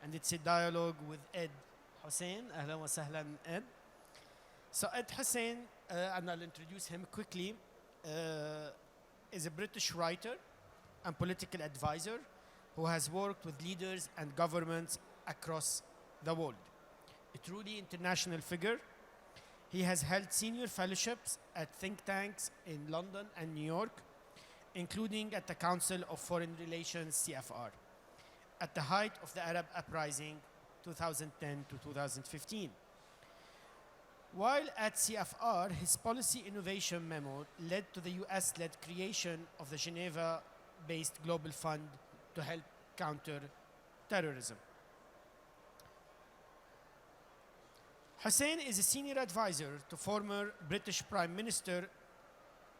and it's a dialogue with Ed Hussein. أهلا وسهلا Ed. So Ed Hussein, and I'll introduce him quickly, is a British writer and political advisor who has worked with leaders and governments across the world. A truly international figure, he has held senior fellowships at think tanks in London and New York, including at the Council of Foreign Relations (CFR), at the height of the Arab Uprising 2010 to 2015. While at CFR, his policy innovation memo led to the US-led creation of the Geneva-based Global Fund to help counter terrorism. Hussein is a senior advisor to former British Prime Minister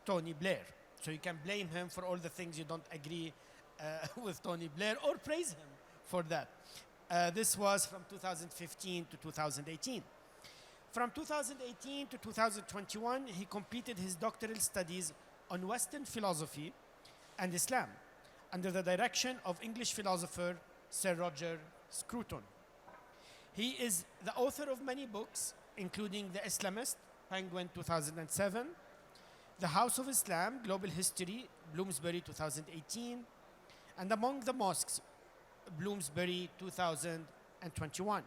Tony Blair. So you can blame him for all the things you don't agree with Tony Blair, or praise him for that. This was from 2015 to 2018. From 2018 to 2021, he completed his doctoral studies on Western philosophy and Islam under the direction of English philosopher Sir Roger Scruton. He is the author of many books, including The Islamist, Penguin 2007, The House of Islam, Global History, Bloomsbury 2018, and Among the Mosques, Bloomsbury 2021.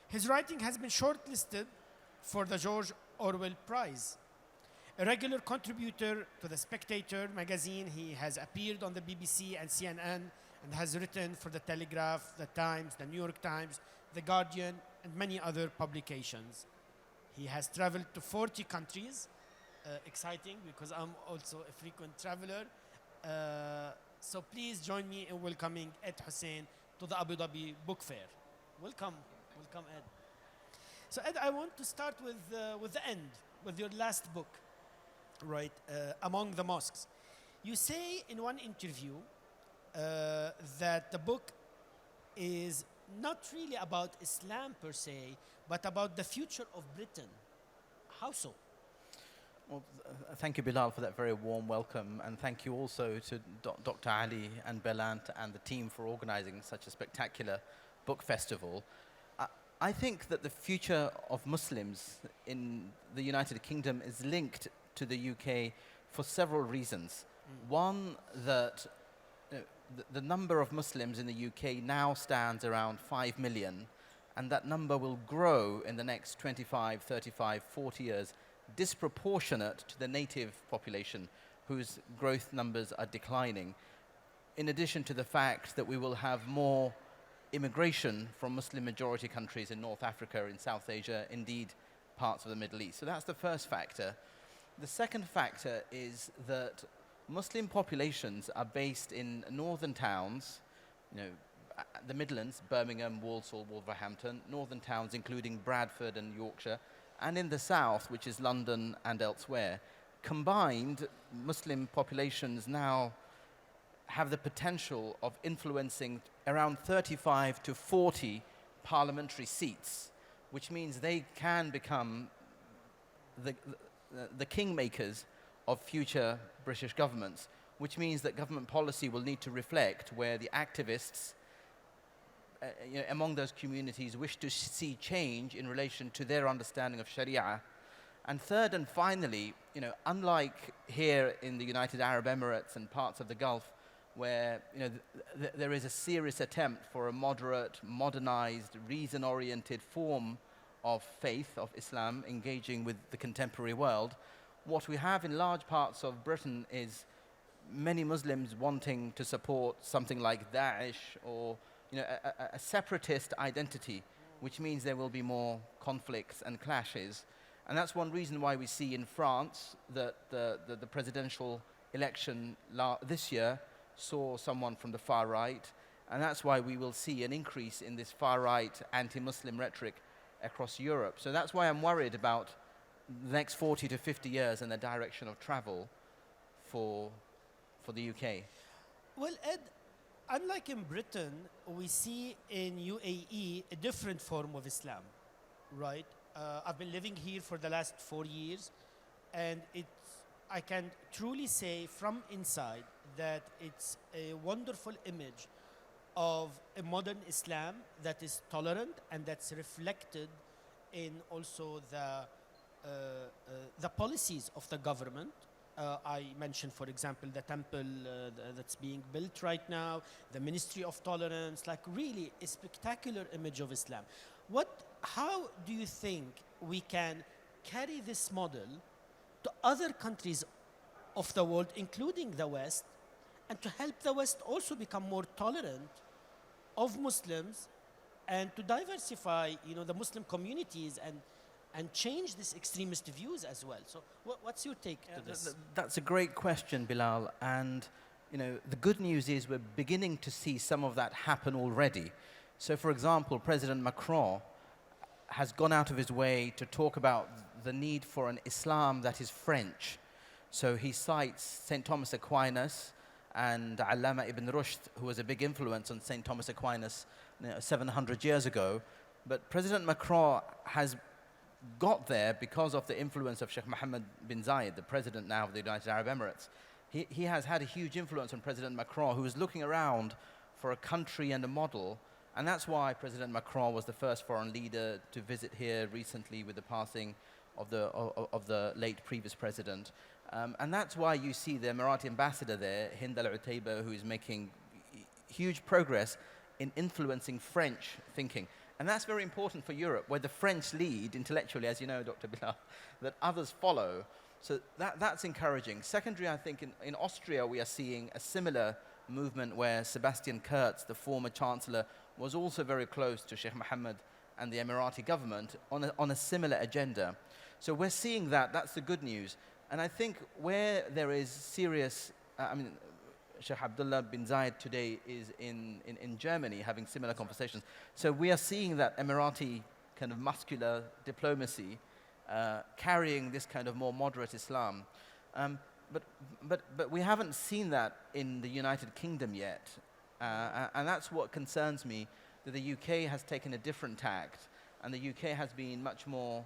His writing has been shortlisted for the George Orwell Prize. A regular contributor to The Spectator magazine, he has appeared on the BBC and CNN and has written for The Telegraph, The Times, The New York Times, The Guardian, and many other publications. He has traveled to 40 countries. Exciting, because I'm also a frequent traveler. So please join me in welcoming Ed Hussein to the Abu Dhabi Book Fair. Welcome, welcome Ed. So Ed, I want to start with the end, with your last book, right, Among the Mosques. You say in one interview that the book is not really about Islam per se, but about the future of Britain. How so? Well, thank you, Bilal, for that very warm welcome, and thank you also to Dr. Ali and Belant and the team for organizing such a spectacular book festival. I think that the future of Muslims in the United Kingdom is linked to the UK for several reasons. One, that the number of Muslims in the UK now stands around 5 million, and that number will grow in the next 25, 35, 40 years, disproportionate to the native population, whose growth numbers are declining, in addition to the fact that we will have more immigration from Muslim majority countries in North Africa, in South Asia, indeed parts of the Middle East. So that's the first factor. The second factor is that Muslim populations are based in northern towns, the Midlands, Birmingham, Walsall, Wolverhampton, northern towns including Bradford and Yorkshire, and in the south, which is London and elsewhere. Combined, Muslim populations now have the potential of influencing around 35 to 40 parliamentary seats, which means they can become the kingmakers of future British governments, which means that government policy will need to reflect where the activists among those communities wish to see change in relation to their understanding of Sharia. And third and finally, unlike here in the United Arab Emirates and parts of the Gulf, where there is a serious attempt for a moderate, modernized, reason-oriented form of faith, of Islam, engaging with the contemporary world, what we have in large parts of Britain is many Muslims wanting to support something like Daesh or a separatist identity, which means there will be more conflicts and clashes. And that's one reason why we see in France that the presidential election this year saw someone from the far right, and that's why we will see an increase in this far right anti-Muslim rhetoric across Europe. So that's why I'm worried about the next 40 to 50 years and the direction of travel for the UK. Well, Ed, unlike in Britain, we see in UAE a different form of Islam, right? I've been living here for the last 4 years, and I can truly say from inside that it's a wonderful image of a modern Islam that is tolerant and that's reflected in also the policies of the government. I mentioned, for example, the temple that's being built right now, the Ministry of Tolerance, like really a spectacular image of Islam. How do you think we can carry this model to other countries of the world, including the West, and to help the West also become more tolerant of Muslims and to diversify, the Muslim communities and change these extremist views as well? So what's your take to this? That's a great question, Bilal. And the good news is we're beginning to see some of that happen already. So, for example, President Macron has gone out of his way to talk about the need for an Islam that is French. So he cites St. Thomas Aquinas and Allama ibn Rushd, who was a big influence on St. Thomas Aquinas 700 years ago. But President Macron has got there because of the influence of Sheikh Mohammed bin Zayed, the president now of the United Arab Emirates. He has had a huge influence on President Macron, who is looking around for a country and a model. And that's why President Macron was the first foreign leader to visit here recently with the passing of the late previous president. And that's why you see the Emirati ambassador there, Hind al-Utaiba, who is making huge progress in influencing French thinking. And that's very important for Europe, where the French lead intellectually, as you know, Dr. Bilal, that others follow. So that's encouraging. Secondly, I think in Austria we are seeing a similar movement where Sebastian Kurz, the former chancellor, was also very close to Sheikh Mohammed and the Emirati government on a similar agenda. So we're seeing that. That's the good news. And I think where there is serious, Sheikh Abdullah bin Zayed today is in Germany having similar conversations. So we are seeing that Emirati kind of muscular diplomacy carrying this kind of more moderate Islam. But we haven't seen that in the United Kingdom yet. And that's what concerns me, that the UK has taken a different tact, and the UK has been much more,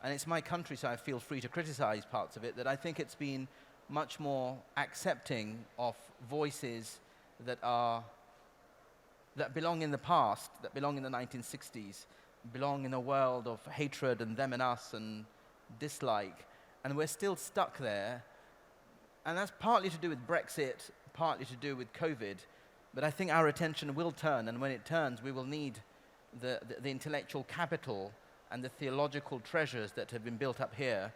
and it's my country, so I feel free to criticize parts of it, that I think it's been much more accepting of voices that belong in the past, that belong in the 1960s, belong in a world of hatred and them and us and dislike. And we're still stuck there. And that's partly to do with Brexit, partly to do with COVID. But I think our attention will turn, and when it turns, we will need the intellectual capital and the theological treasures that have been built up here.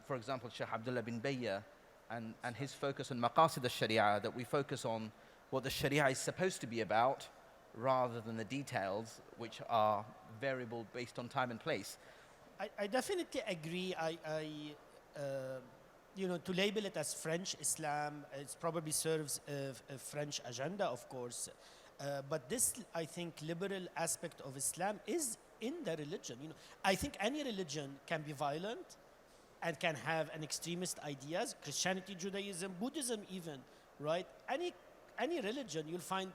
For example, Sheikh Abdullah bin Bayya and his focus on maqasid al-Sharia, that we focus on what the Sharia is supposed to be about rather than the details, which are variable based on time and place. I definitely agree. To label it as French Islam, it probably serves a French agenda, of course. But this, I think, liberal aspect of Islam is in the religion. I think any religion can be violent and can have an extremist ideas. Christianity, Judaism, Buddhism, even, right? Any religion, you'll find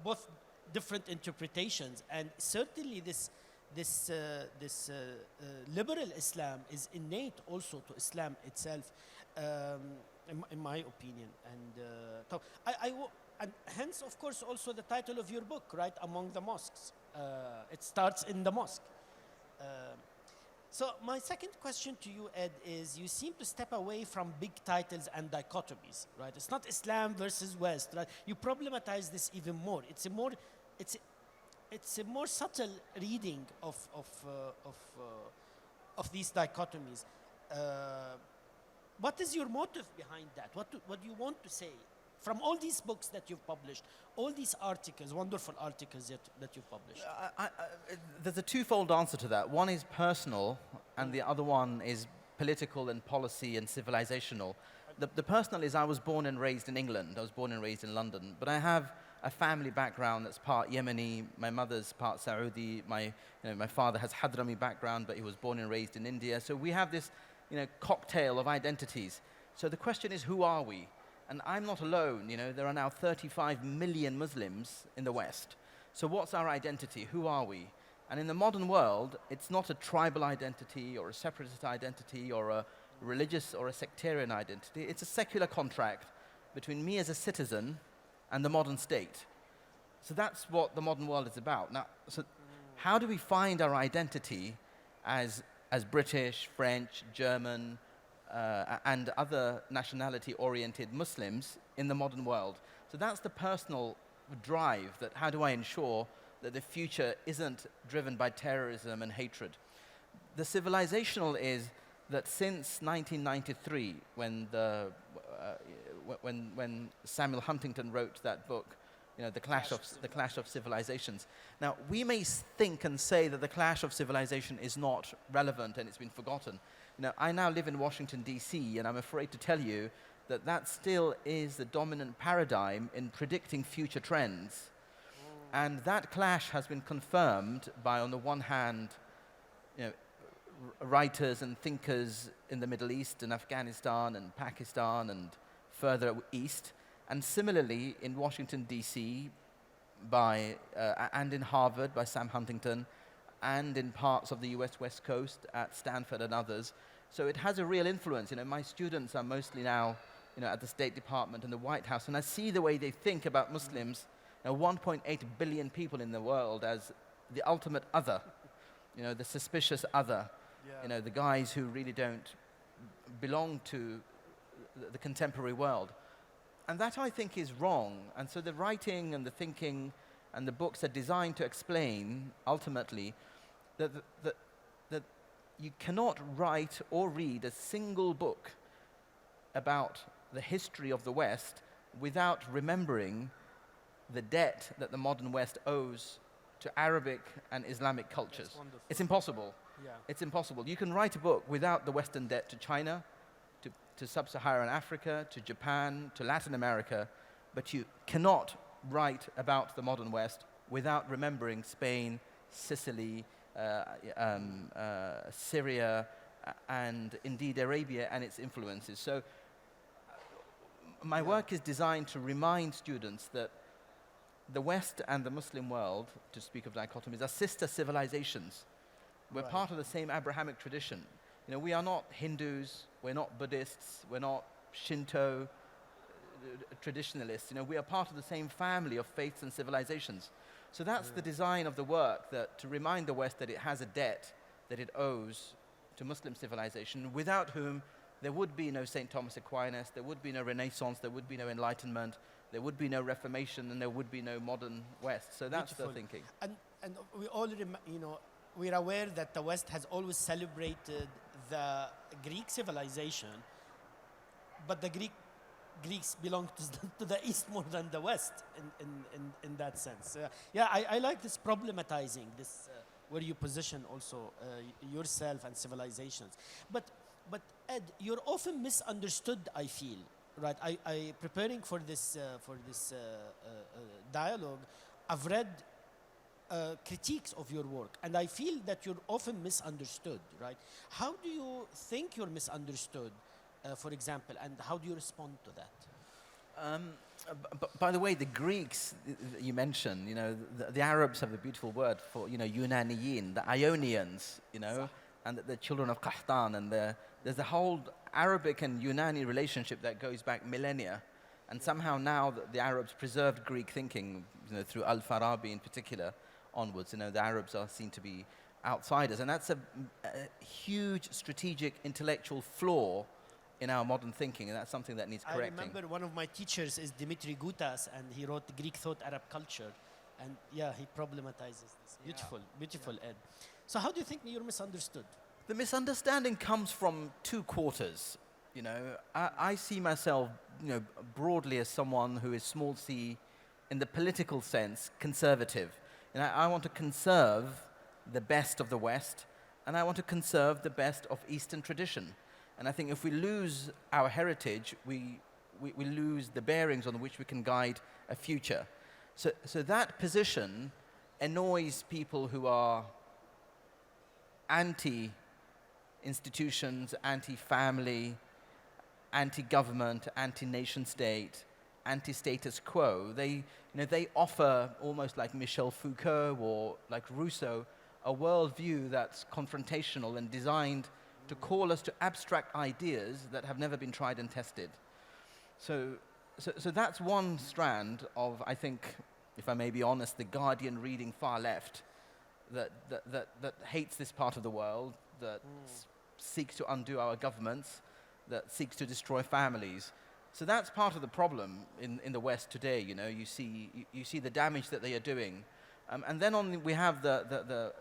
both different interpretations, and certainly this liberal Islam is innate also to Islam itself, in my opinion. And hence, of course, also the title of your book, right? Among the Mosques. It starts in the mosque. So my second question to you, Ed, is you seem to step away from big titles and dichotomies, right? It's not Islam versus West, right? You problematize this even more. It's a more subtle reading of these dichotomies. What is your motive behind that? What do you want to say from all these books that you've published, all these articles, wonderful articles that you've published? There's a twofold answer to that. One is personal, and the other one is political and policy and civilizational. The personal is I was born and raised in England. I was born and raised in London. But I have a family background that's part Yemeni. My mother's part Saudi. My father has Hadrami background, but he was born and raised in India. So we have this cocktail of identities. So the question is, who are we? And I'm not alone. There are now 35 million Muslims in the West. So what's our identity? Who are we? And in the modern world, it's not a tribal identity or a separatist identity or a religious or a sectarian identity. It's a secular contract between me as a citizen and the modern state. So that's what the modern world is about. Now, so how do we find our identity as British, French, German, and other nationality-oriented Muslims in the modern world? So that's the personal drive, that how do I ensure that the future isn't driven by terrorism and hatred? The civilizational is that since 1993, when when Samuel Huntington wrote that book, the Clash of Civilizations. Now, we may think and say that the Clash of Civilization is not relevant and it's been forgotten. I now live in Washington, D.C., and I'm afraid to tell you that that still is the dominant paradigm in predicting future trends. And that clash has been confirmed by, on the one hand, writers and thinkers in the Middle East and Afghanistan and Pakistan and further east, and similarly in Washington, D.C., and in Harvard by Sam Huntington, and in parts of the US West Coast at Stanford and others. So it has a real influence. My students are mostly now at the State Department and the White House, and I see the way they think about Muslims, 1.8 billion people in the world, as the ultimate other, the suspicious other, the guys who really don't belong to the contemporary world. And that, I think, is wrong. And so the writing and the thinking and the books are designed to explain, ultimately, that you cannot write or read a single book about the history of the West without remembering the debt that the modern West owes to Arabic and Islamic cultures. It's impossible. Yeah. It's impossible. You can write a book without the Western debt to China, to Sub-Saharan Africa, to Japan, to Latin America, but you cannot write about the modern West without remembering Spain, Sicily, Syria, and indeed Arabia and its influences. So my work is designed to remind students that the West and the Muslim world, to speak of dichotomies, are sister civilizations. We're part of the same Abrahamic tradition. We are not Hindus, we're not Buddhists, we're not Shinto traditionalists. We are part of the same family of faiths and civilizations. So that's the design of the work, that to remind the West that it has a debt that it owes to Muslim civilization, without whom there would be no St. Thomas Aquinas, there would be no Renaissance, there would be no Enlightenment, there would be no Reformation, and there would be no modern West. So that's the thinking. And we all, we're aware that the West has always celebrated the Greek civilization, but the Greeks belong to the East more than the West in that sense. I like this problematizing, this where you position also yourself and civilizations. But Ed, you're often misunderstood, I feel. Right, I preparing for this dialogue, I've read critiques of your work, and I feel that you're often misunderstood. Right? How do you think you're misunderstood, for example, and how do you respond to that? By the way, the Greeks you mentioned, the Arabs have a beautiful word for, Yunaniyin, the Ionians, and the children of Qahtan, and there's a whole Arabic and Yunani relationship that goes back millennia, and somehow now the Arabs preserved Greek thinking, through Al-Farabi in particular onwards. The Arabs are seen to be outsiders, and that's a huge strategic intellectual flaw in our modern thinking, and that's something that needs correcting. I remember one of my teachers is Dimitri Gutas, and he wrote Greek Thought, Arab Culture, and he problematizes this. Beautiful, Ed. So how do you think you're misunderstood? The misunderstanding comes from two quarters. I see myself, broadly as someone who is small c, in the political sense, conservative. I want to conserve the best of the West, and I want to conserve the best of Eastern tradition. And I think if we lose our heritage, we lose the bearings on which we can guide a future. So that position annoys people who are anti-institutions, anti-family, anti-government, anti-nation state, anti-status quo. They offer, almost like Michel Foucault or like Rousseau, a worldview that's confrontational and designed to call us to abstract ideas that have never been tried and tested. So that's one strand of, I think, if I may be honest, the Guardian reading far left that hates this part of the world, that seeks to undo our governments, that seeks to destroy families. So that's part of the problem in the West today. You know, you see the damage that they are doing, and then we have the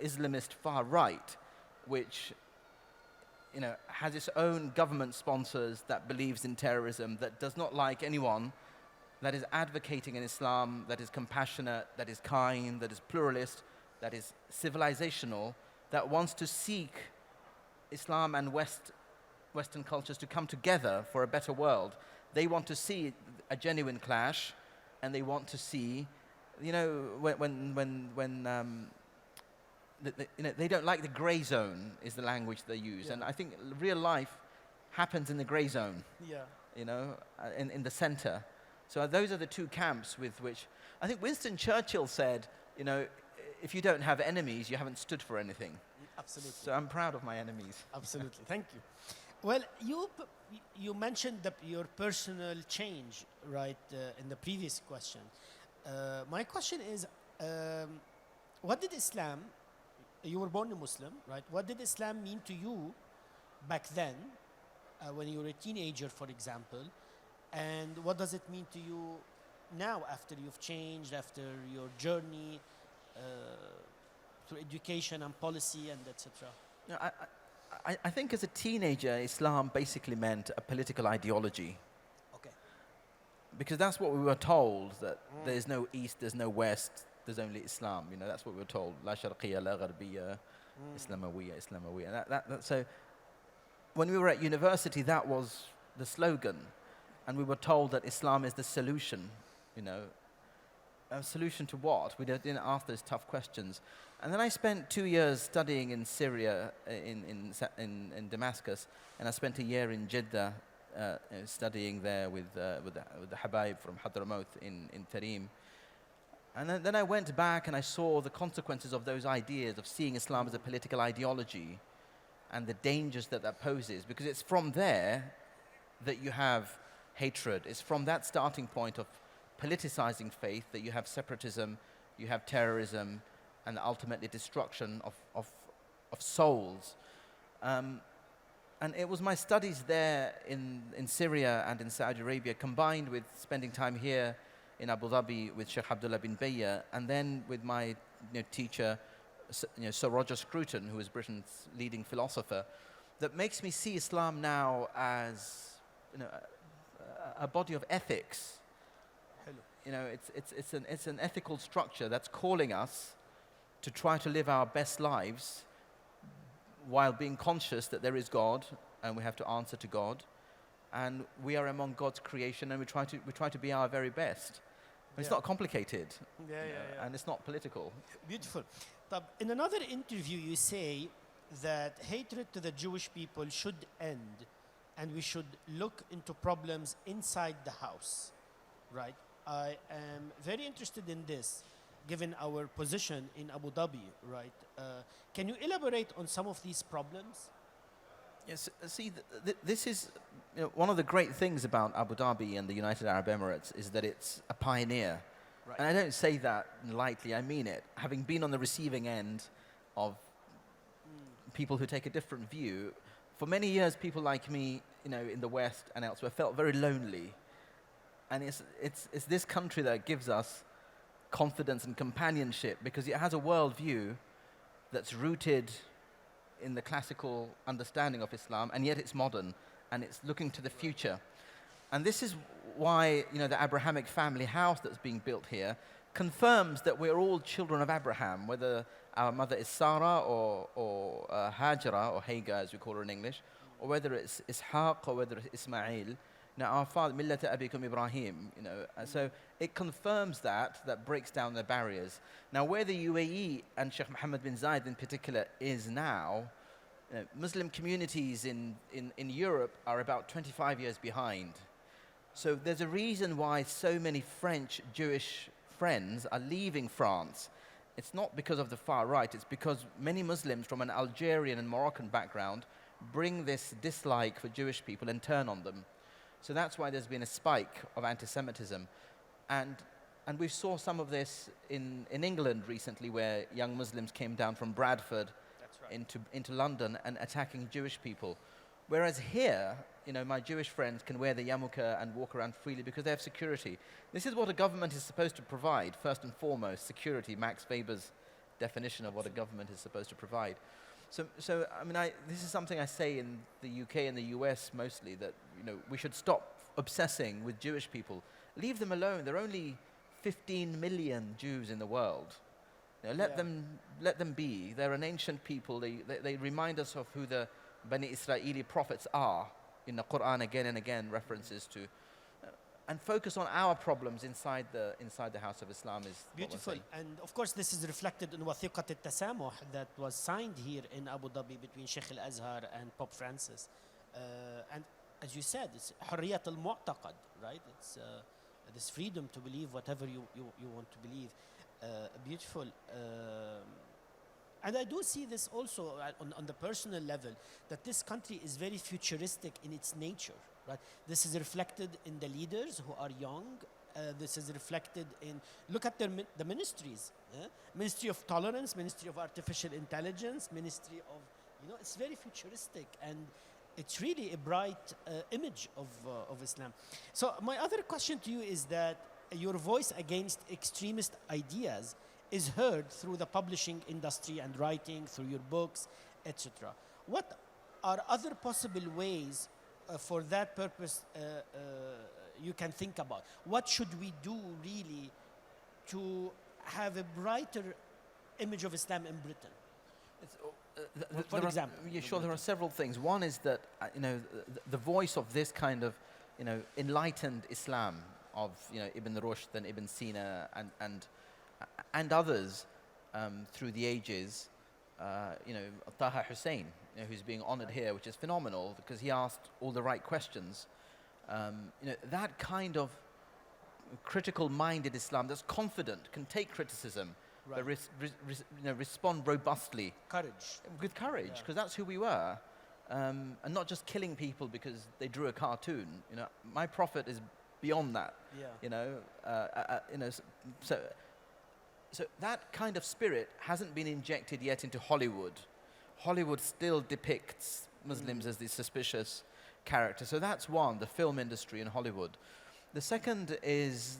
Islamist far right, which, you know, has its own government sponsors, that believes in terrorism, that does not like anyone, that is advocating an Islam that is compassionate, that is kind, that is pluralist, that is civilizational, that wants to seek Islam and Western cultures to come together for a better world. They want to see a genuine clash, and they want to see, you know, they don't like the grey zone is the language they use. And I think real life happens in the grey zone, you know, in the center. So those are the two camps with which, I think Winston Churchill said, you know, if you don't have enemies, you haven't stood for anything. Absolutely. So I'm proud of my enemies. Absolutely. Thank you. Well, you mentioned your personal change, right, in the previous question. My question is, what did Islam, you were born a Muslim, right? What did Islam mean to you back then, when you were a teenager, for example? And what does it mean to you now, after you've changed, after your journey through education and policy and etc.? You know, I think as a teenager, Islam basically meant a political ideology. Okay. Because that's what we were told, that there's no East, there's no West, there's only Islam. You know, that's what we were told. La sharqiyya, la gharbiyya, Islamawiyya, Islamawiyya. So when we were at university, that was the slogan. And we were told that Islam is the solution, you know. A solution to what? We didn't ask those tough questions. And then I spent 2 years studying in Syria, in Damascus, and I spent a year in Jeddah studying there with the Habaib from Hadramaut in Tarim. And then I went back and I saw the consequences of those ideas of seeing Islam as a political ideology and the dangers that poses, because it's from there that you have hatred. It's from that starting point of politicizing faith that you have separatism, you have terrorism, and ultimately destruction of souls. And it was my studies there in Syria and in Saudi Arabia, combined with spending time here in Abu Dhabi with Sheikh Abdullah bin Bayya, and then with my teacher, Sir Roger Scruton, who is Britain's leading philosopher, that makes me see Islam now as a body of ethics. You know, it's an ethical structure that's calling us to try to live our best lives while being conscious that there is God and we have to answer to God, and we are among God's creation, and we try to be our very best. It's not complicated, and it's not political. Beautiful. In another interview, you say that hatred to the Jewish people should end, and we should look into problems inside the house, right? I am very interested in this, given our position in Abu Dhabi, right? Can you elaborate on some of these problems? Yes, see, this is one of the great things about Abu Dhabi and the United Arab Emirates is that it's a pioneer. Right. And I don't say that lightly, I mean it. Having been on the receiving end of people who take a different view, for many years people like me, in the West and elsewhere felt very lonely. And it's this country that gives us confidence and companionship, because it has a worldview that's rooted in the classical understanding of Islam, and yet it's modern, and it's looking to the future. And this is why, the Abrahamic family house that's being built here confirms that we're all children of Abraham, whether our mother is Sarah or Hajra, or Hagar as we call her in English, or whether it's Ishaq or whether it's Ismail. Our father, Millata Abikum Ibrahim, so it confirms that breaks down the barriers. Now, where the UAE and Sheikh Mohammed bin Zayed in particular is now, Muslim communities in Europe are about 25 years behind. So there's a reason why so many French Jewish friends are leaving France. It's not because of the far right, it's because many Muslims from an Algerian and Moroccan background bring this dislike for Jewish people and turn on them. So that's why there's been a spike of anti-Semitism. And And we saw some of this in England recently, where young Muslims came down from Bradford into London and attacking Jewish people. Whereas here, my Jewish friends can wear the yarmulke and walk around freely because they have security. This is what a government is supposed to provide, first and foremost, security, Max Weber's definition of what a government is supposed to provide. So this is something I say in the UK and the US mostly, that we should stop obsessing with Jewish people. Leave them alone. There are only 15 million Jews in the world. Let them be. They're an ancient people. They remind us of who the Bani Israeli prophets are in the Quran again and again, references to. And focus on our problems inside the House of Islam is beautiful. And of course, this is reflected in وثيقة التسامح that was signed here in Abu Dhabi between Sheikh Al-Azhar and Pope Francis. And as you said, it's حرية المعتقد, right? It's this freedom to believe whatever you want to believe. Beautiful. And I do see this also on the personal level, that this country is very futuristic in its nature. Right. This is reflected in the leaders who are young. This is reflected in, look at the ministries. Ministry of Tolerance, Ministry of Artificial Intelligence, Ministry of, it's very futuristic, and it's really a bright image of Islam. So my other question to you is that your voice against extremist ideas is heard through the publishing industry and writing, through your books, etc. What are other possible ways for that purpose you can think about? What should we do really to have a brighter image of Islam in Britain? For example. Yeah, sure, there are several things. One is that the voice of this kind of enlightened Islam of Ibn Rushd and Ibn Sina and others through the ages, Taha Hussein, who's being honored here, which is phenomenal because he asked all the right questions. That kind of critical-minded Islam that's confident, can take criticism, right, but respond robustly. With courage, because that's who we were. And not just killing people because they drew a cartoon. My prophet is beyond that. So that kind of spirit hasn't been injected yet into Hollywood. Hollywood still depicts Muslims as these suspicious characters. So that's one, the film industry in Hollywood. The second is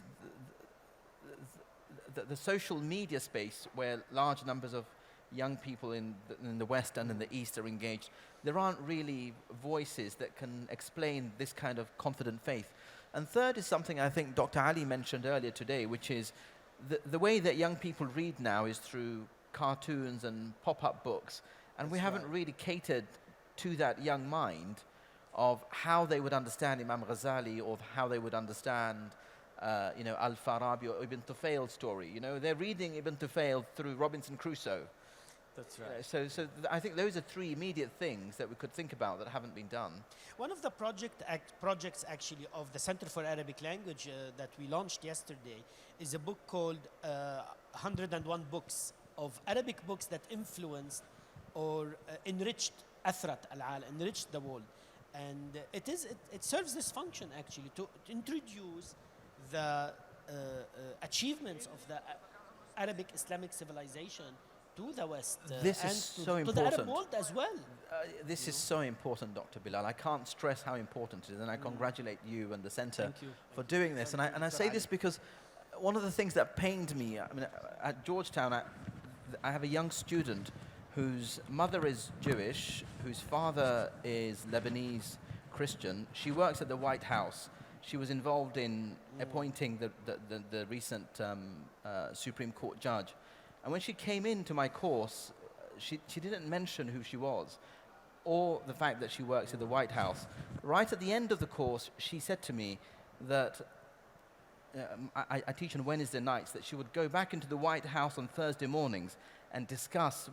the social media space, where large numbers of young people in the West and in the East are engaged. There aren't really voices that can explain this kind of confident faith. And third is something I think Dr. Ali mentioned earlier today, which is the way that young people read now is through cartoons and pop-up books. And we haven't really catered to that young mind of how they would understand Imam Ghazali, or how they would understand Al-Farabi or Ibn Tufayl's story. They're reading Ibn Tufayl through Robinson Crusoe. That's right. So I think those are three immediate things that we could think about that haven't been done. One of the projects actually of the Center for Arabic Language that we launched yesterday is a book called 101 Books of Arabic books that influenced or enriched Athrat al-Al, enriched the world. And it serves this function actually to introduce the achievements of the Arabic Islamic civilization to the West and to the Arab world as well. This is so important, Dr. Bilal. I can't stress how important it is, and I congratulate you and the Center for doing this. And I say this because one of the things that pained me, at Georgetown, I have a young student whose mother is Jewish, whose father is Lebanese Christian. She works at the White House. She was involved in appointing the recent Supreme Court judge. And when she came into my course, she didn't mention who she was or the fact that she works at the White House. Right at the end of the course, she said to me that I teach on Wednesday nights, that she would go back into the White House on Thursday mornings and discuss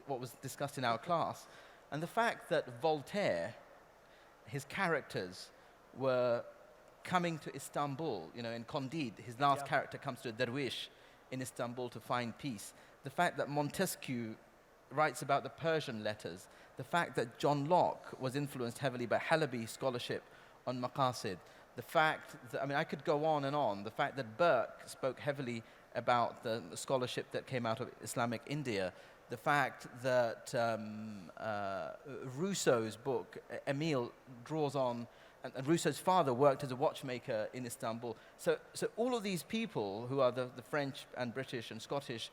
what was discussed in our class. And the fact that Voltaire, his characters, were coming to Istanbul, in Candide, his last character comes to a dervish in Istanbul to find peace. The fact that Montesquieu writes about the Persian letters, the fact that John Locke was influenced heavily by Halabi scholarship on Maqasid, the fact that, I mean, I could go on, the fact that Burke spoke heavily about the scholarship that came out of Islamic India, the fact that Rousseau's book, Emile, draws on, and Rousseau's father worked as a watchmaker in Istanbul. So all of these people who are the French and British and Scottish,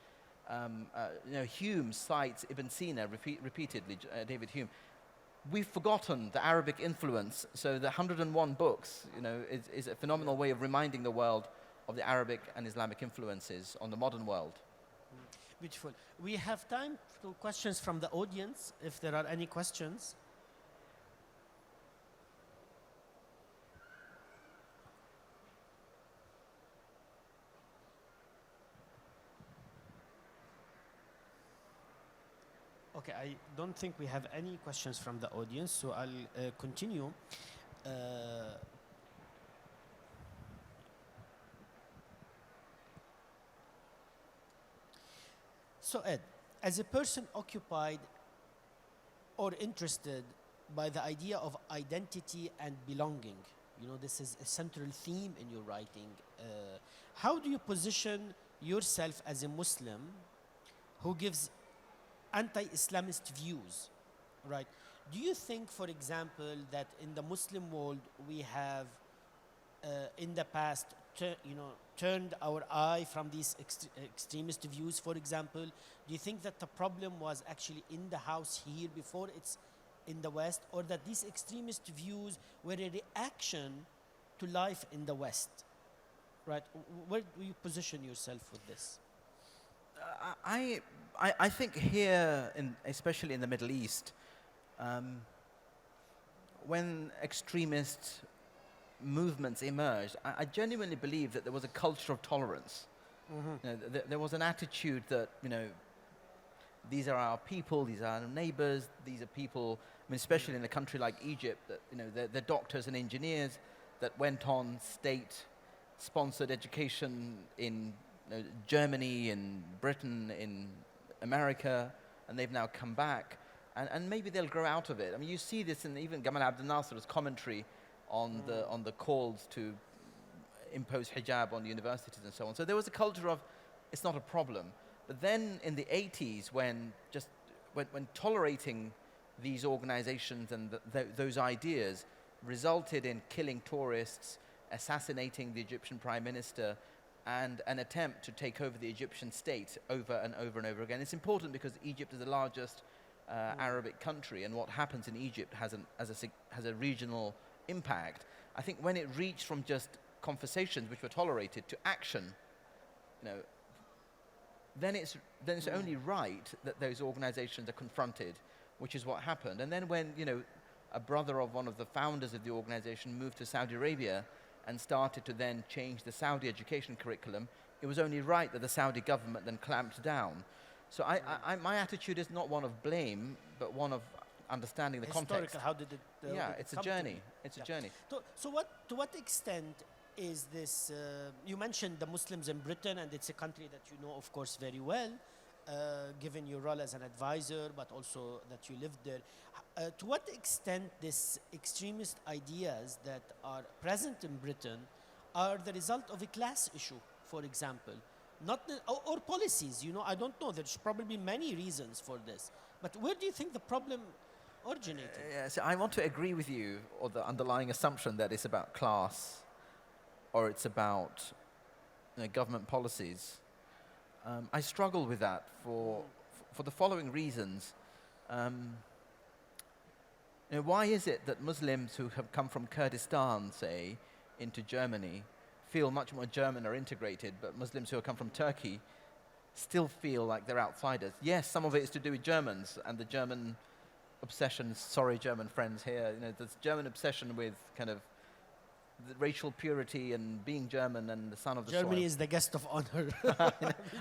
Hume cites Ibn Sina repeatedly, David Hume. We've forgotten the Arabic influence, so the 101 books, is a phenomenal way of reminding the world of the Arabic and Islamic influences on the modern world. Beautiful. We have time for questions from the audience, if there are any questions. Okay, I don't think we have any questions from the audience, so I'll continue. So Ed, as a person occupied or interested by the idea of identity and belonging, this is a central theme in your writing. How do you position yourself as a Muslim who gives anti-Islamist views, right? Do you think, for example, that in the Muslim world we have, in the past, turned our eye from these extremist views, for example? Do you think that the problem was actually in the house here before it's in the West, or that these extremist views were a reaction to life in the West, right? Where do you position yourself with this? I think here, especially in the Middle East, when extremist movements emerged, I genuinely believe that there was a culture of tolerance. Mm-hmm. There was an attitude that, these are our people, these are our neighbors, these are people, especially in a country like Egypt, that, they're doctors and engineers that went on state-sponsored education in Germany, in Britain, in America, and they've now come back, and maybe they'll grow out of it. You see this in even Gamal Abdel Nasser's commentary on the calls to impose hijab on universities and so on. So there was a culture of it's not a problem. But then in the 80s, when tolerating these organizations and those ideas resulted in killing tourists, assassinating the Egyptian prime minister, and an attempt to take over the Egyptian state over and over and over again. It's important because Egypt is the largest Arabic country, and what happens in Egypt has a regional impact. I think when it reached from just conversations which were tolerated to action, then it's only right that those organizations are confronted, which is what happened. And then when a brother of one of the founders of the organization moved to Saudi Arabia and started to then change the Saudi education curriculum, it was only right that the Saudi government then clamped down. So my attitude is not one of blame, but one of understanding the context. How did it? It's a journey. It's a journey. So to what extent is this? You mentioned the Muslims in Britain, and it's a country that you know, of course, very well, given your role as an advisor, but also that you lived there. To what extent these extremist ideas that are present in Britain are the result of a class issue, for example, or policies? I don't know. There's probably many reasons for this. But where do you think the problem originated? So I want to agree with you, or the underlying assumption that it's about class, or it's about government policies. I struggle with that for the following reasons. Why is it that Muslims who have come from Kurdistan, say, into Germany, feel much more German or integrated, but Muslims who have come from Turkey still feel like they're outsiders? Yes, some of it is to do with Germans and the German obsession. Sorry, German friends here. There's German obsession with kind of the racial purity and being German and the son of the soil. Germany is the guest of honor.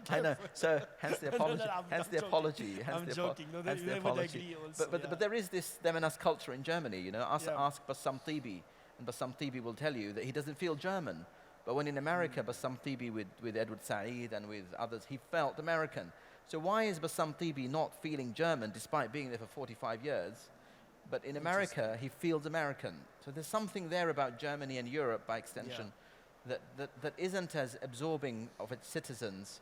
I know. So hence the apology. I'm apology. I'm joking. No, they would agree also. But there is this them and us culture in Germany. Ask Bassam Tibi, and Bassam Tibi will tell you that he doesn't feel German. But when in America, Bassam Tibi with Edward Said and with others, he felt American. So why is Bassam Tibi not feeling German despite being there for 45 years? But in America, he feels American. So there's something there about Germany and Europe, by extension, that isn't as absorbing of its citizens.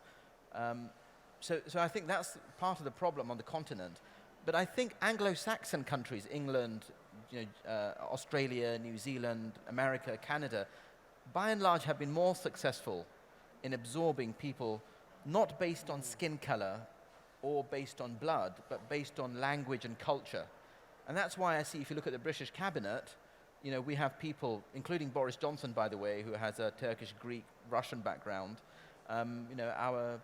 So I think that's part of the problem on the continent. But I think Anglo-Saxon countries, England, Australia, New Zealand, America, Canada, by and large have been more successful in absorbing people, not based on skin color or based on blood, but based on language and culture. And that's why I see, if you look at the British cabinet, we have people, including Boris Johnson, by the way, who has a Turkish, Greek, Russian background. Our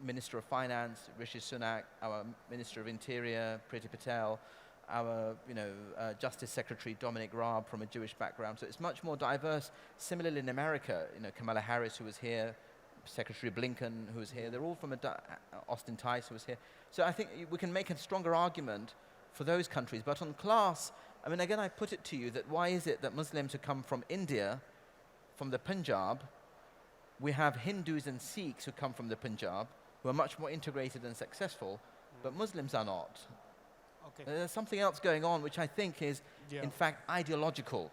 Minister of Finance, Rishi Sunak, our Minister of Interior, Priti Patel, our Justice Secretary, Dominic Raab, from a Jewish background. So it's much more diverse. Similarly in America, Kamala Harris, who was here, Secretary Blinken, who was here, they're all from Austin Tice, who was here. So I think we can make a stronger argument for those countries. But on class, I mean, again, I put it to you that why is it that Muslims who come from India, from the Punjab, we have Hindus and Sikhs who come from the Punjab, who are much more integrated and successful, but Muslims are not. Okay. There's something else going on which I think is, in fact, ideological.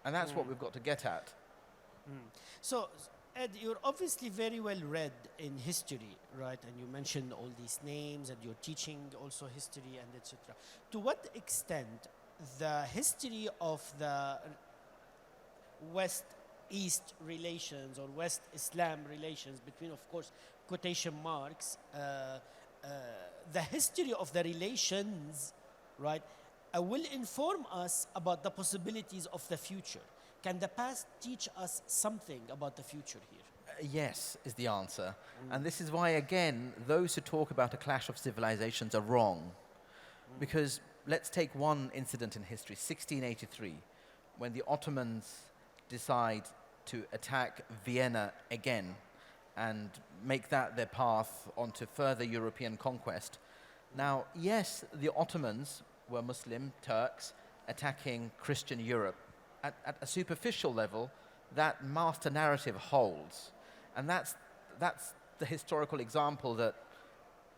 And that's what we've got to get at. So, Ed, you're obviously very well read in history, right? And you mentioned all these names, and you're teaching also history and etc. To what extent the history of the West-East relations or West-Islam relations between, of course, quotation marks, the history of the relations, right, will inform us about the possibilities of the future? Can the past teach us something about the future here? Yes, is the answer. And this is why, again, those who talk about a clash of civilizations are wrong. Because let's take one incident in history, 1683, when the Ottomans decide to attack Vienna again and make that their path onto further European conquest. Now, yes, the Ottomans were Muslim Turks attacking Christian Europe. At a superficial level, that master narrative holds. And that's the historical example that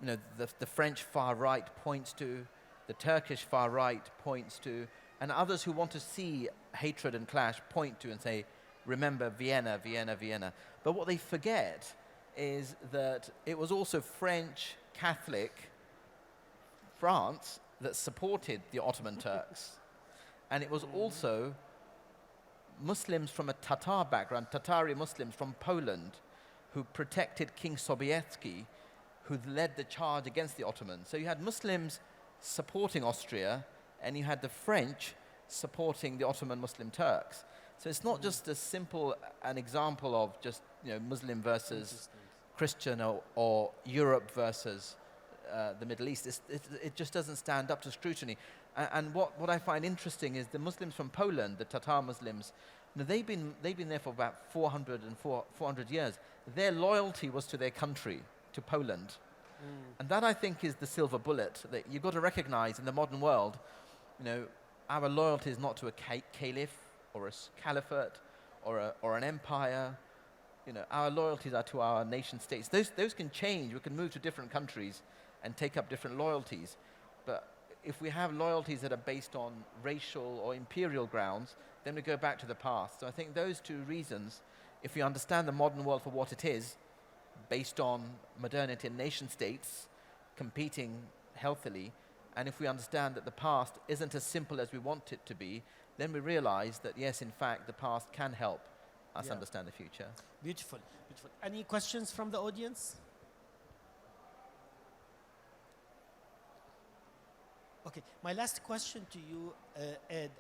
the French far right points to, the Turkish far right points to, and others who want to see hatred and clash point to and say, remember Vienna, Vienna, Vienna. But what they forget is that it was also French Catholic France that supported the Ottoman Turks. And it was also Muslims from a Tatar background, Tatari Muslims from Poland, who protected King Sobieski, who led the charge against the Ottomans. So you had Muslims supporting Austria, and you had the French supporting the Ottoman Muslim Turks. So it's not just as simple an example of just Muslim versus Christian or Europe versus the Middle East. It just doesn't stand up to scrutiny. And what I find interesting is the Muslims from Poland, the Tatar Muslims, they've been there for about 400 years. Their loyalty was to their country, to Poland. And that, I think, is the silver bullet that you've got to recognize in the modern world. Our loyalty is not to a caliph or a caliphate or an empire. Our loyalties are to our nation states. Those can change. We can move to different countries and take up different loyalties. But if we have loyalties that are based on racial or imperial grounds, then we go back to the past. So I think those two reasons, if we understand the modern world for what it is, based on modernity and nation states competing healthily, and if we understand that the past isn't as simple as we want it to be, then we realize that, yes, in fact, the past can help us understand the future. Beautiful, beautiful. Any questions from the audience? Okay, my last question to you, Ed.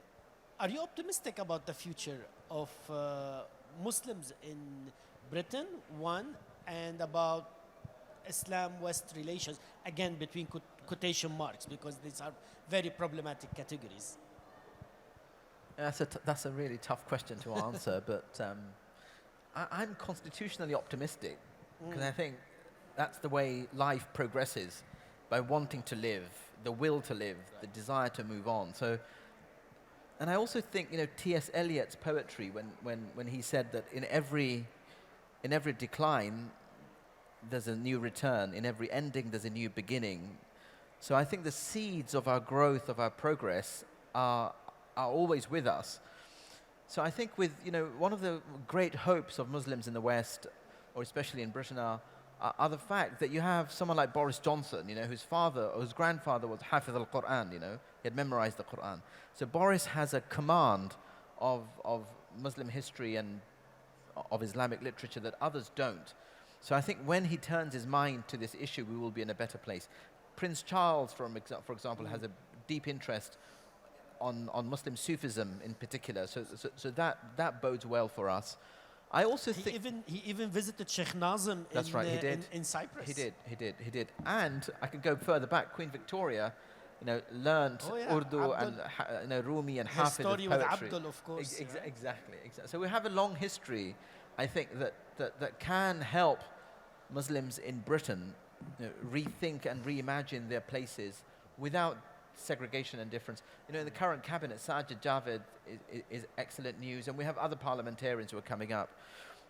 Are you optimistic about the future of Muslims in Britain, one, and about Islam-West relations, again, between quotation marks, because these are very problematic categories? That's a really tough question to answer, but I'm constitutionally optimistic, because I think that's the way life progresses, by wanting to live, the will to live, the desire to move on. So, and I also think, T.S. Eliot's poetry, when he said that in every decline, there's a new return. In every ending, there's a new beginning. So I think the seeds of our growth, of our progress, are always with us. So I think with, one of the great hopes of Muslims in the West, or especially in Britain, are the fact that you have someone like Boris Johnson, whose father or whose grandfather was Hafiz al-Quran, he had memorized the Quran. So Boris has a command of Muslim history and of Islamic literature that others don't. So I think when he turns his mind to this issue, we will be in a better place. Prince Charles, for example, has a deep interest on Muslim Sufism in particular. So that bodes well for us. I also think he even visited Sheikh Nazim that's right, he did. In Cyprus. He did. And I can go further back. Queen Victoria, learned Urdu and Rumi and Hafid story of with poetry. Abdul, of course. Exactly. So we have a long history, I think, that can help Muslims in Britain rethink and reimagine their places without segregation and difference. In the current cabinet, Sajid Javid is excellent news, and we have other parliamentarians who are coming up.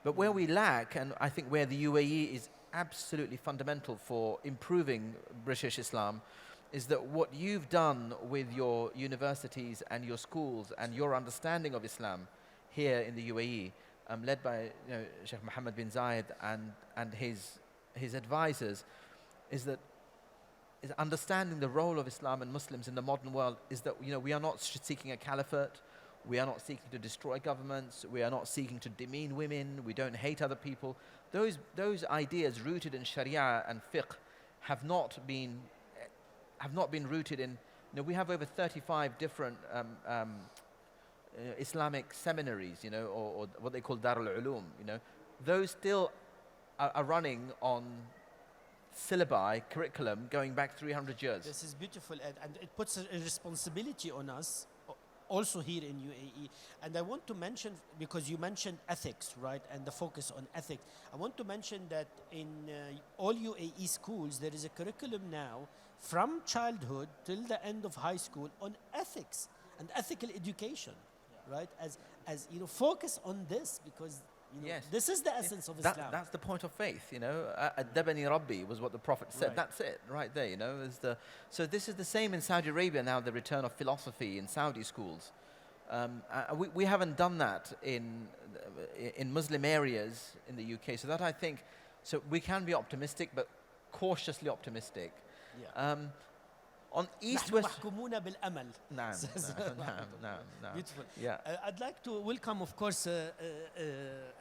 But where we lack, and I think where the UAE is absolutely fundamental for improving British Islam, is that what you've done with your universities and your schools and your understanding of Islam here in the UAE, led by Sheikh Mohammed bin Zayed and his advisors, is understanding the role of Islam and Muslims in the modern world, is that we are not seeking a caliphate, we are not seeking to destroy governments, we are not seeking to demean women, we don't hate other people. Those ideas rooted in Sharia and fiqh have not been rooted in. We have over 35 different Islamic seminaries, or what they call Darul Ulum. Those still are running on syllabi, curriculum, going back 300 years. This is beautiful, and it puts a responsibility on us, also here in UAE. And I want to mention, because you mentioned ethics, right, and the focus on ethics, I want to mention that in all UAE schools, there is a curriculum now from childhood till the end of high school on ethics and ethical education, right? As focus on this, because yes. This is the essence of Islam. That's the point of faith, Ad-dabani Rabbi was what the Prophet said. Right. That's it, right there, So this is the same in Saudi Arabia now, the return of philosophy in Saudi schools. We haven't done that in Muslim areas in the UK, so that I think, so we can be optimistic, but cautiously optimistic. Yeah. On East نحن West. محكومون بالأمل. No. Beautiful. Yeah. I'd like to welcome, of course,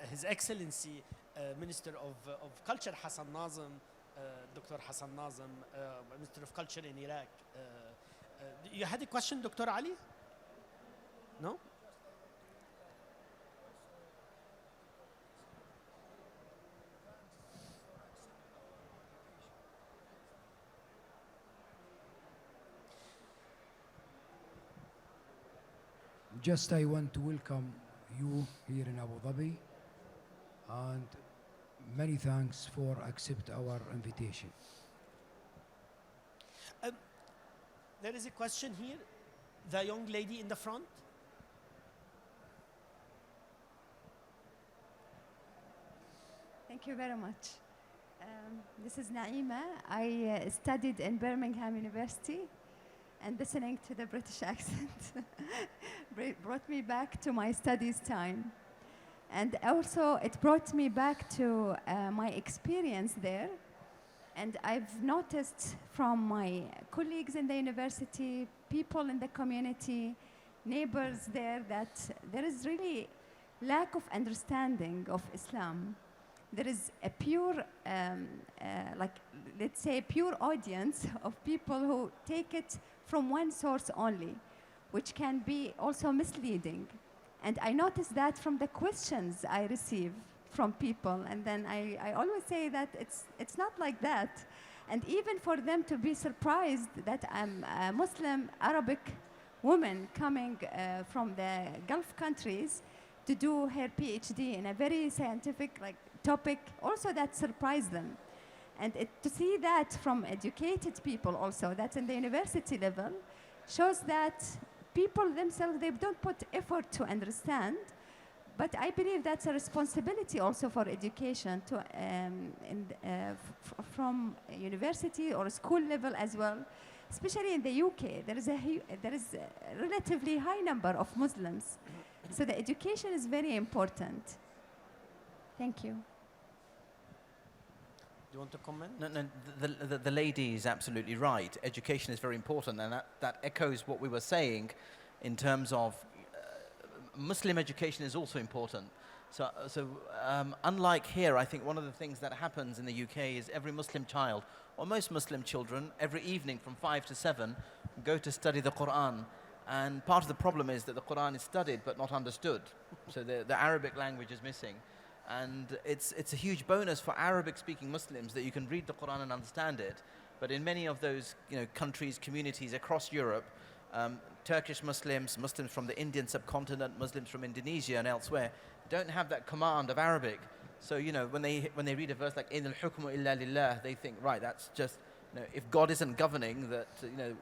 His Excellency, Minister of Culture, Hassan Nazim, Dr. Hassan Nazim, Minister of Culture in Iraq. You had a question, Dr. Ali? No? Just I want to welcome you here in Abu Dhabi, and many thanks for accept our invitation. There is a question here. The young lady in the front. Thank you very much. This is Naima. I studied in Birmingham University, and listening to the British accent brought me back to my studies time. And also it brought me back to my experience there. And I've noticed from my colleagues in the university, people in the community, neighbors there, that there is really lack of understanding of Islam. There is a pure, let's say, pure audience of people who take it from one source only, which can be also misleading. And I notice that from the questions I receive from people, and then I always say that it's not like that. And even for them to be surprised that I'm a Muslim Arabic woman coming from the Gulf countries to do her PhD in a very scientific topic, also that surprised them. And to see that from educated people also, that's in the university level, shows that people themselves, they don't put effort to understand. But I believe that's a responsibility also for education to, from university or school level as well, especially in the UK, there is a relatively high number of Muslims. So the education is very important. Thank you. Do you want to comment? No, the lady is absolutely right. Education is very important, and that echoes what we were saying in terms of Muslim education is also important. So unlike here, I think one of the things that happens in the UK is every Muslim child, or most Muslim children, every evening from 5 to 7, go to study the Quran. And part of the problem is that the Quran is studied but not understood. So the Arabic language is missing. And it's a huge bonus for Arabic-speaking Muslims that you can read the Quran and understand it. But in many of those countries, communities across Europe, Turkish Muslims, Muslims from the Indian subcontinent, Muslims from Indonesia and elsewhere, don't have that command of Arabic. So when they read a verse like "In al-hukmu illa lillah," they think, right, that's just if God isn't governing, that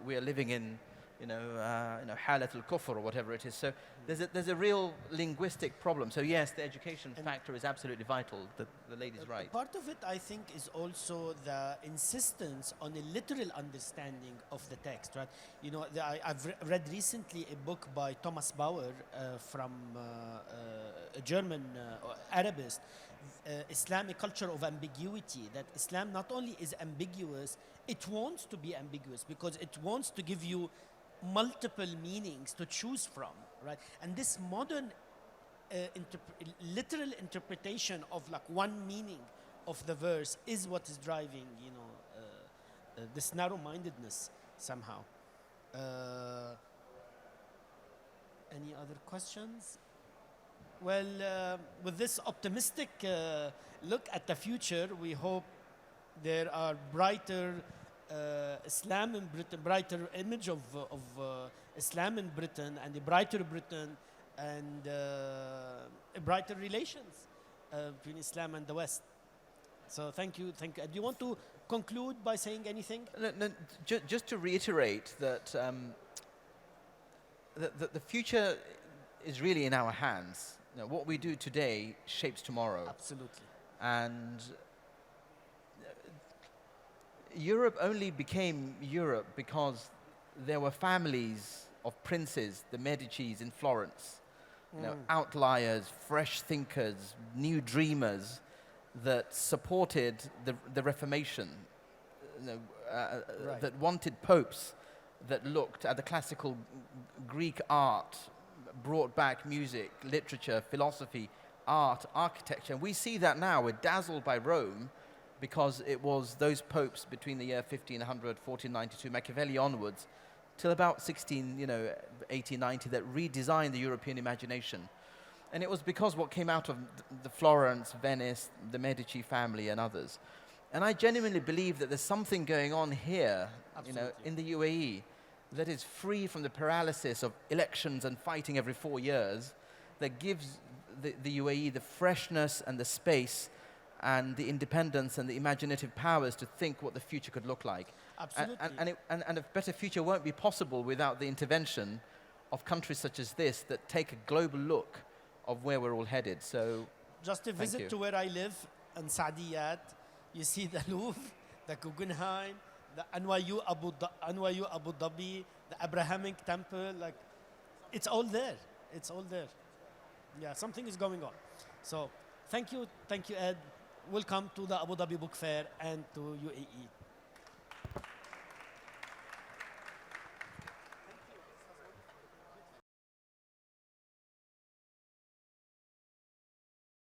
we are living in halat al-kufr or whatever it is. So there's a real linguistic problem. So yes, the education factor is absolutely vital. The lady's right. Part of it, I think, is also the insistence on a literal understanding of the text, right? I've read recently a book by Thomas Bauer from a German Arabist, Islam, a Culture of Ambiguity, that Islam not only is ambiguous, it wants to be ambiguous because it wants to give you multiple meanings to choose from, right? And this modern literal interpretation of like one meaning of the verse is what is driving, this narrow-mindedness somehow. Any other questions? Well, with this optimistic look at the future, we hope there are brighter Islam in Britain, brighter image of Islam in Britain, and a brighter Britain, and brighter relations between Islam and the West. So thank you. Do you want to conclude by saying anything? No, just to reiterate that the future is really in our hands. What we do today shapes tomorrow. Absolutely. And Europe only became Europe because there were families of princes, the Medicis in Florence, outliers, fresh thinkers, new dreamers that supported the Reformation, Right. that wanted popes that looked at the classical Greek art, brought back music, literature, philosophy, art, architecture. And we see that now. We're dazzled by Rome because it was those popes between the year 1500, 1492, Machiavelli onwards, till about 1890 that redesigned the European imagination. And it was because what came out of the Florence, Venice, the Medici family and others. And I genuinely believe that there's something going on here, in the UAE, that is free from the paralysis of elections and fighting every 4 years, that gives the UAE the freshness and the space and the independence and the imaginative powers to think what the future could look like. Absolutely. And a better future won't be possible without the intervention of countries such as this that take a global look of where we're all headed. So just a visit to where I live in Saadiyat, you see the Louvre, the Guggenheim, the NYU Abu Dhabi, the Abrahamic Temple, like it's all there. It's all there. Yeah, something is going on. So thank you, Ed. Welcome to the Abu Dhabi Book Fair and to UAE.